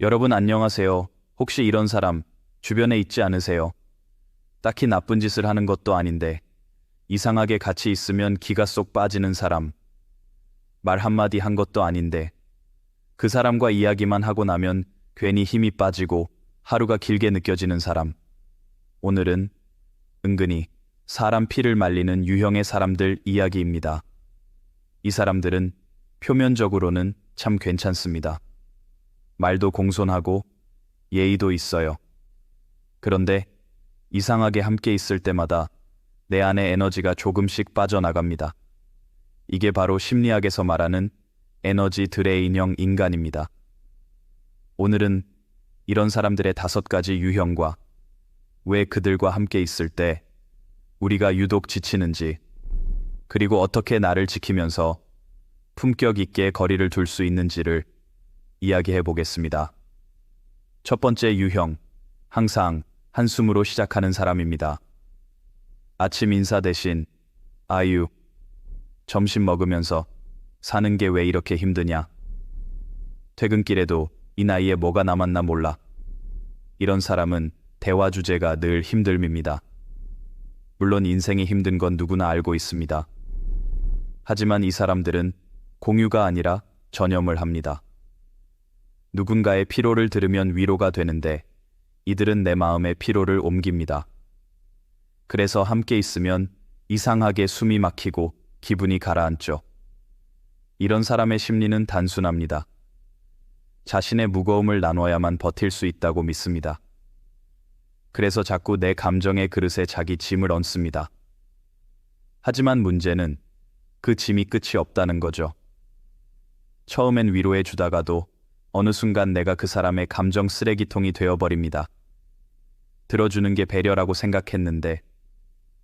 여러분 안녕하세요. 혹시 이런 사람 주변에 있지 않으세요? 딱히 나쁜 짓을 하는 것도 아닌데 이상하게 같이 있으면 기가 쏙 빠지는 사람. 말 한마디 한 것도 아닌데 그 사람과 이야기만 하고 나면 괜히 힘이 빠지고 하루가 길게 느껴지는 사람. 오늘은 은근히 사람 피를 말리는 유형의 사람들 이야기입니다. 이 사람들은 표면적으로는 참 괜찮습니다. 말도 공손하고 예의도 있어요. 그런데 이상하게 함께 있을 때마다 내 안에 에너지가 조금씩 빠져나갑니다. 이게 바로 심리학에서 말하는 에너지 드레인형 인간입니다. 오늘은 이런 사람들의 5가지 유형과 왜 그들과 함께 있을 때 우리가 유독 지치는지, 그리고 어떻게 나를 지키면서 품격 있게 거리를 둘 수 있는지를 이야기해 보겠습니다. 첫 번째 유형, 항상 한숨으로 시작하는 사람입니다. 아침 인사 대신 아유, 점심 먹으면서 사는 게 왜 이렇게 힘드냐? 퇴근길에도 이 나이에 뭐가 남았나 몰라. 이런 사람은 대화 주제가 늘 힘듦입니다. 물론 인생이 힘든 건 누구나 알고 있습니다. 하지만 이 사람들은 공유가 아니라 전염을 합니다. 누군가의 피로를 들으면 위로가 되는데 이들은 내 마음의 피로를 옮깁니다. 그래서 함께 있으면 이상하게 숨이 막히고 기분이 가라앉죠. 이런 사람의 심리는 단순합니다. 자신의 무거움을 나눠야만 버틸 수 있다고 믿습니다. 그래서 자꾸 내 감정의 그릇에 자기 짐을 얹습니다. 하지만 문제는 그 짐이 끝이 없다는 거죠. 처음엔 위로해 주다가도 어느 순간 내가 그 사람의 감정 쓰레기통이 되어버립니다. 들어주는 게 배려라고 생각했는데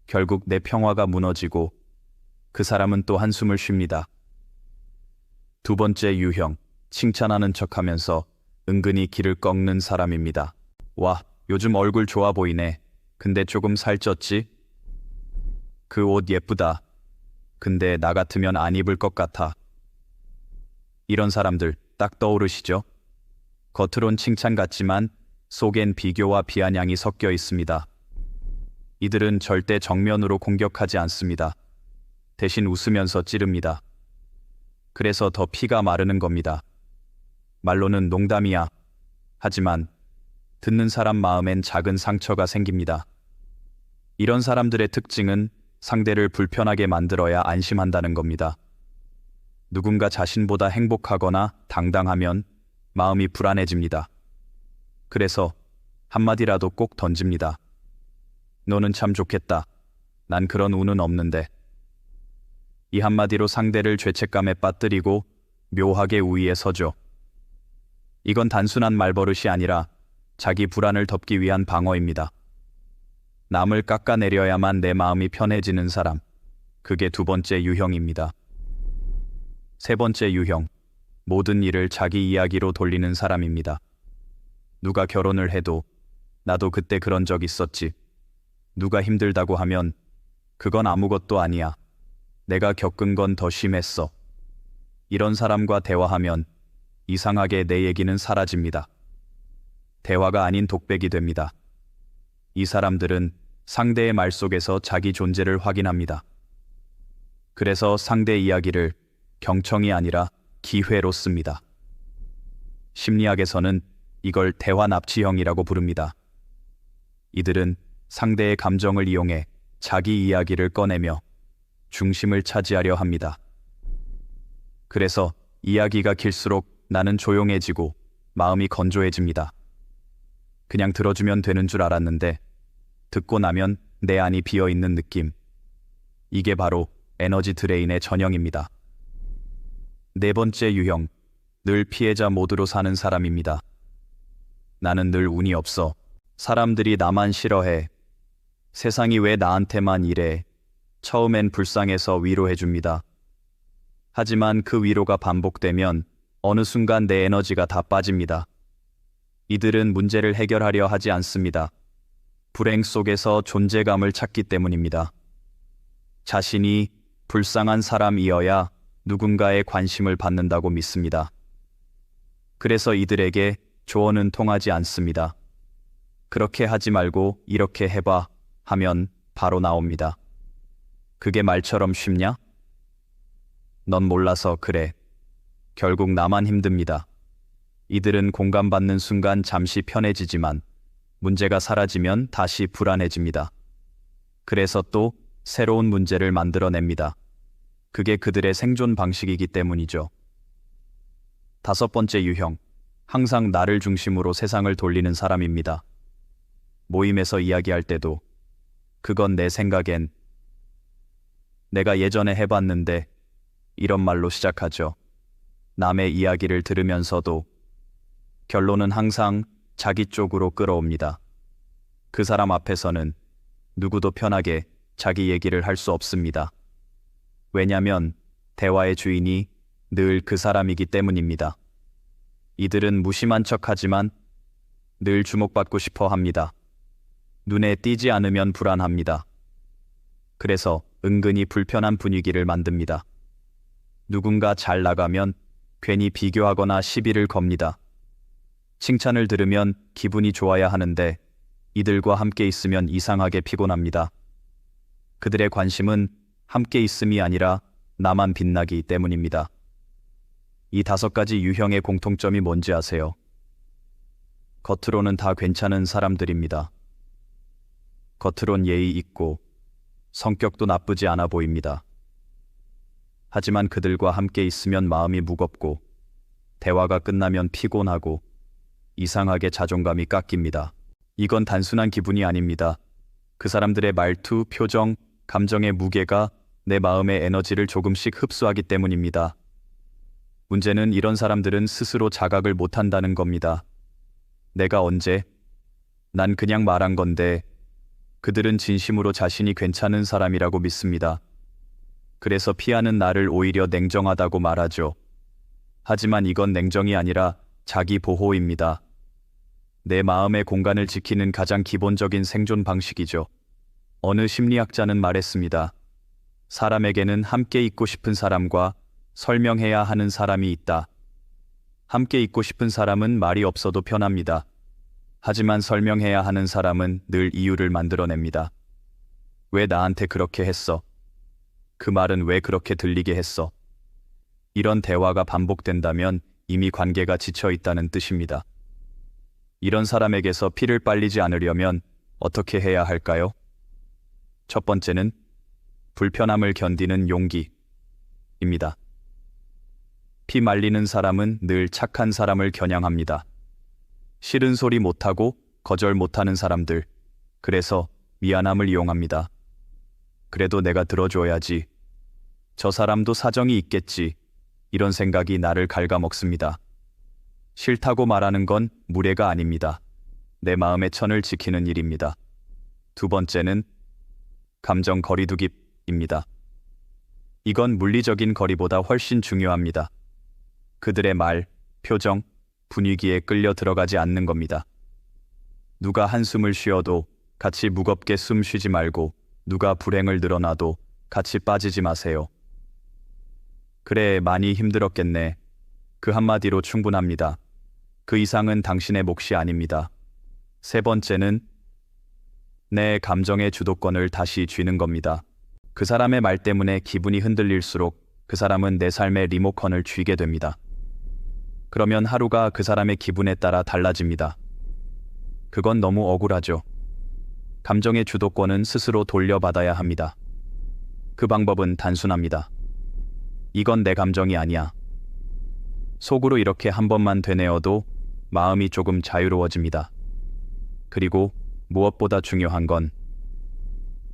결국 내 평화가 무너지고 그 사람은 또 한숨을 쉽니다. 두 번째 유형, 칭찬하는 척하면서 은근히 기를 꺾는 사람입니다. 와, 요즘 얼굴 좋아 보이네. 근데 조금 살쪘지? 그 옷 예쁘다. 근데 나 같으면 안 입을 것 같아. 이런 사람들 딱 떠오르시죠? 겉으론 칭찬 같지만 속엔 비교와 비아냥이 섞여 있습니다. 이들은 절대 정면으로 공격하지 않습니다. 대신 웃으면서 찌릅니다. 그래서 더 피가 마르는 겁니다. 말로는 농담이야. 하지만 듣는 사람 마음엔 작은 상처가 생깁니다. 이런 사람들의 특징은 상대를 불편하게 만들어야 안심한다는 겁니다. 누군가 자신보다 행복하거나 당당하면 마음이 불안해집니다. 그래서 한마디라도 꼭 던집니다. 너는 참 좋겠다. 난 그런 운은 없는데. 이 한마디로 상대를 죄책감에 빠뜨리고 묘하게 우위에 서죠. 이건 단순한 말버릇이 아니라 자기 불안을 덮기 위한 방어입니다. 남을 깎아내려야만 내 마음이 편해지는 사람. 그게 두 번째 유형입니다. 세 번째 유형, 모든 일을 자기 이야기로 돌리는 사람입니다. 누가 결혼을 해도 나도 그때 그런 적 있었지. 누가 힘들다고 하면 그건 아무것도 아니야. 내가 겪은 건 더 심했어. 이런 사람과 대화하면 이상하게 내 얘기는 사라집니다. 대화가 아닌 독백이 됩니다. 이 사람들은 상대의 말 속에서 자기 존재를 확인합니다. 그래서 상대 이야기를 경청이 아니라 기회로 씁니다. 심리학에서는 이걸 대화 납치형이라고 부릅니다. 이들은 상대의 감정을 이용해 자기 이야기를 꺼내며 중심을 차지하려 합니다. 그래서 이야기가 길수록 나는 조용해지고 마음이 건조해집니다. 그냥 들어주면 되는 줄 알았는데 듣고 나면 내 안이 비어있는 느낌. 이게 바로 에너지 드레인의 전형입니다. 네 번째 유형, 늘 피해자 모드로 사는 사람입니다. 나는 늘 운이 없어. 사람들이 나만 싫어해. 세상이 왜 나한테만 이래. 처음엔 불쌍해서 위로해줍니다. 하지만 그 위로가 반복되면 어느 순간 내 에너지가 다 빠집니다. 이들은 문제를 해결하려 하지 않습니다. 불행 속에서 존재감을 찾기 때문입니다. 자신이 불쌍한 사람이어야 누군가의 관심을 받는다고 믿습니다. 그래서 이들에게 조언은 통하지 않습니다. 그렇게 하지 말고 이렇게 해봐 하면 바로 나옵니다. 그게 말처럼 쉽냐? 넌 몰라서 그래. 결국 나만 힘듭니다. 이들은 공감받는 순간 잠시 편해지지만 문제가 사라지면 다시 불안해집니다. 그래서 또 새로운 문제를 만들어냅니다. 그게 그들의 생존 방식이기 때문이죠. 5번째 유형, 항상 나를 중심으로 세상을 돌리는 사람입니다. 모임에서 이야기할 때도 그건 내 생각엔, 내가 예전에 해봤는데, 이런 말로 시작하죠. 남의 이야기를 들으면서도 결론은 항상 자기 쪽으로 끌어옵니다. 그 사람 앞에서는 누구도 편하게 자기 얘기를 할 수 없습니다. 왜냐면 대화의 주인이 늘 그 사람이기 때문입니다. 이들은 무심한 척하지만 늘 주목받고 싶어 합니다. 눈에 띄지 않으면 불안합니다. 그래서 은근히 불편한 분위기를 만듭니다. 누군가 잘 나가면 괜히 비교하거나 시비를 겁니다. 칭찬을 들으면 기분이 좋아야 하는데 이들과 함께 있으면 이상하게 피곤합니다. 그들의 관심은 함께 있음이 아니라 나만 빛나기 때문입니다. 이 5가지 유형의 공통점이 뭔지 아세요? 겉으로는 다 괜찮은 사람들입니다. 겉으론 예의 있고 성격도 나쁘지 않아 보입니다. 하지만 그들과 함께 있으면 마음이 무겁고 대화가 끝나면 피곤하고 이상하게 자존감이 깎입니다. 이건 단순한 기분이 아닙니다. 그 사람들의 말투, 표정, 감정의 무게가 내 마음의 에너지를 조금씩 흡수하기 때문입니다. 문제는 이런 사람들은 스스로 자각을 못한다는 겁니다. 내가 언제? 난 그냥 말한 건데 그들은 진심으로 자신이 괜찮은 사람이라고 믿습니다. 그래서 피하는 나를 오히려 냉정하다고 말하죠. 하지만 이건 냉정이 아니라 자기 보호입니다. 내 마음의 공간을 지키는 가장 기본적인 생존 방식이죠. 어느 심리학자는 말했습니다. 사람에게는 함께 있고 싶은 사람과 설명해야 하는 사람이 있다. 함께 있고 싶은 사람은 말이 없어도 편합니다. 하지만 설명해야 하는 사람은 늘 이유를 만들어냅니다. 왜 나한테 그렇게 했어? 그 말은 왜 그렇게 들리게 했어? 이런 대화가 반복된다면 이미 관계가 지쳐 있다는 뜻입니다. 이런 사람에게서 피를 빨리지 않으려면 어떻게 해야 할까요? 첫 번째는 불편함을 견디는 용기입니다. 피 말리는 사람은 늘 착한 사람을 겨냥합니다. 싫은 소리 못하고 거절 못하는 사람들, 그래서 미안함을 이용합니다. 그래도 내가 들어줘야지. 저 사람도 사정이 있겠지. 이런 생각이 나를 갉아먹습니다. 싫다고 말하는 건 무례가 아닙니다. 내 마음의 천을 지키는 일입니다. 2번째는 감정 거리두기입니다. 이건 물리적인 거리보다 훨씬 중요합니다. 그들의 말, 표정, 분위기에 끌려 들어가지 않는 겁니다. 누가 한숨을 쉬어도 같이 무겁게 숨 쉬지 말고 누가 불행을 늘어놔도 같이 빠지지 마세요. 그래, 많이 힘들었겠네. 그 한마디로 충분합니다. 그 이상은 당신의 몫이 아닙니다. 3번째는 내 감정의 주도권을 다시 쥐는 겁니다. 그 사람의 말 때문에 기분이 흔들릴수록 그 사람은 내 삶의 리모컨을 쥐게 됩니다. 그러면 하루가 그 사람의 기분에 따라 달라집니다. 그건 너무 억울하죠. 감정의 주도권은 스스로 돌려받아야 합니다. 그 방법은 단순합니다. 이건 내 감정이 아니야. 속으로 이렇게 한 번만 되뇌어도 마음이 조금 자유로워집니다. 그리고 무엇보다 중요한 건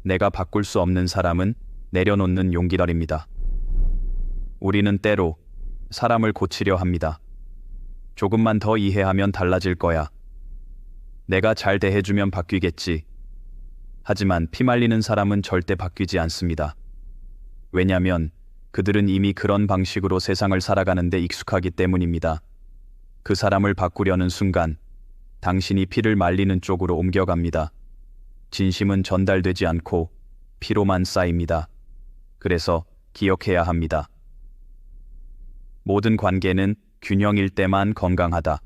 내가 바꿀 수 없는 사람은 내려놓는 용기랄입니다. 우리는 때로 사람을 고치려 합니다. 조금만 더 이해하면 달라질 거야. 내가 잘 대해주면 바뀌겠지. 하지만 피말리는 사람은 절대 바뀌지 않습니다. 왜냐면 그들은 이미 그런 방식으로 세상을 살아가는데 익숙하기 때문입니다. 그 사람을 바꾸려는 순간 당신이 피를 말리는 쪽으로 옮겨갑니다. 진심은 전달되지 않고 피로만 쌓입니다. 그래서 기억해야 합니다. 모든 관계는 균형일 때만 건강하다.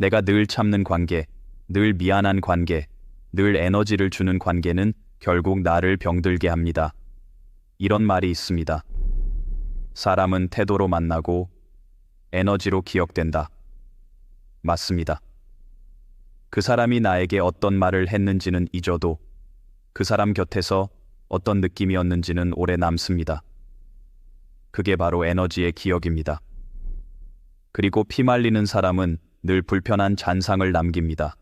내가 늘 참는 관계, 늘 미안한 관계, 늘 에너지를 주는 관계는 결국 나를 병들게 합니다. 이런 말이 있습니다. 사람은 태도로 만나고 에너지로 기억된다. 맞습니다. 그 사람이 나에게 어떤 말을 했는지는 잊어도 그 사람 곁에서 어떤 느낌이었는지는 오래 남습니다. 그게 바로 에너지의 기억입니다. 그리고 피말리는 사람은 늘 불편한 잔상을 남깁니다.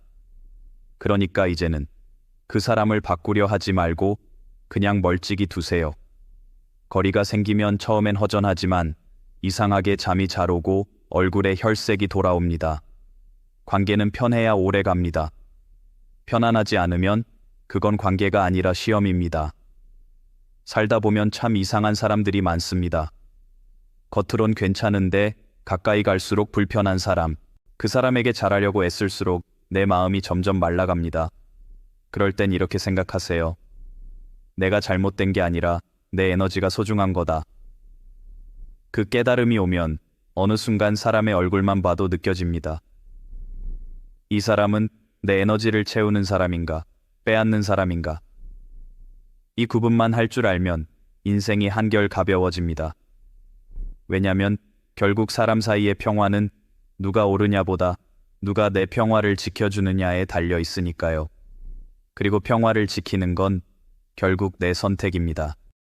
그러니까 이제는 그 사람을 바꾸려 하지 말고 그냥 멀찍이 두세요. 거리가 생기면 처음엔 허전하지만 이상하게 잠이 잘 오고 얼굴에 혈색이 돌아옵니다. 관계는 편해야 오래 갑니다. 편안하지 않으면 그건 관계가 아니라 시험입니다. 살다 보면 참 이상한 사람들이 많습니다. 겉으론 괜찮은데 가까이 갈수록 불편한 사람, 그 사람에게 잘하려고 애쓸수록 내 마음이 점점 말라갑니다. 그럴 땐 이렇게 생각하세요. 내가 잘못된 게 아니라 내 에너지가 소중한 거다. 그 깨달음이 오면 어느 순간 사람의 얼굴만 봐도 느껴집니다. 이 사람은 내 에너지를 채우는 사람인가, 빼앗는 사람인가. 이 구분만 할 줄 알면 인생이 한결 가벼워집니다. 왜냐면 결국 사람 사이의 평화는 누가 옳으냐보다 누가 내 평화를 지켜주느냐에 달려 있으니까요. 그리고 평화를 지키는 건 결국 내 선택입니다.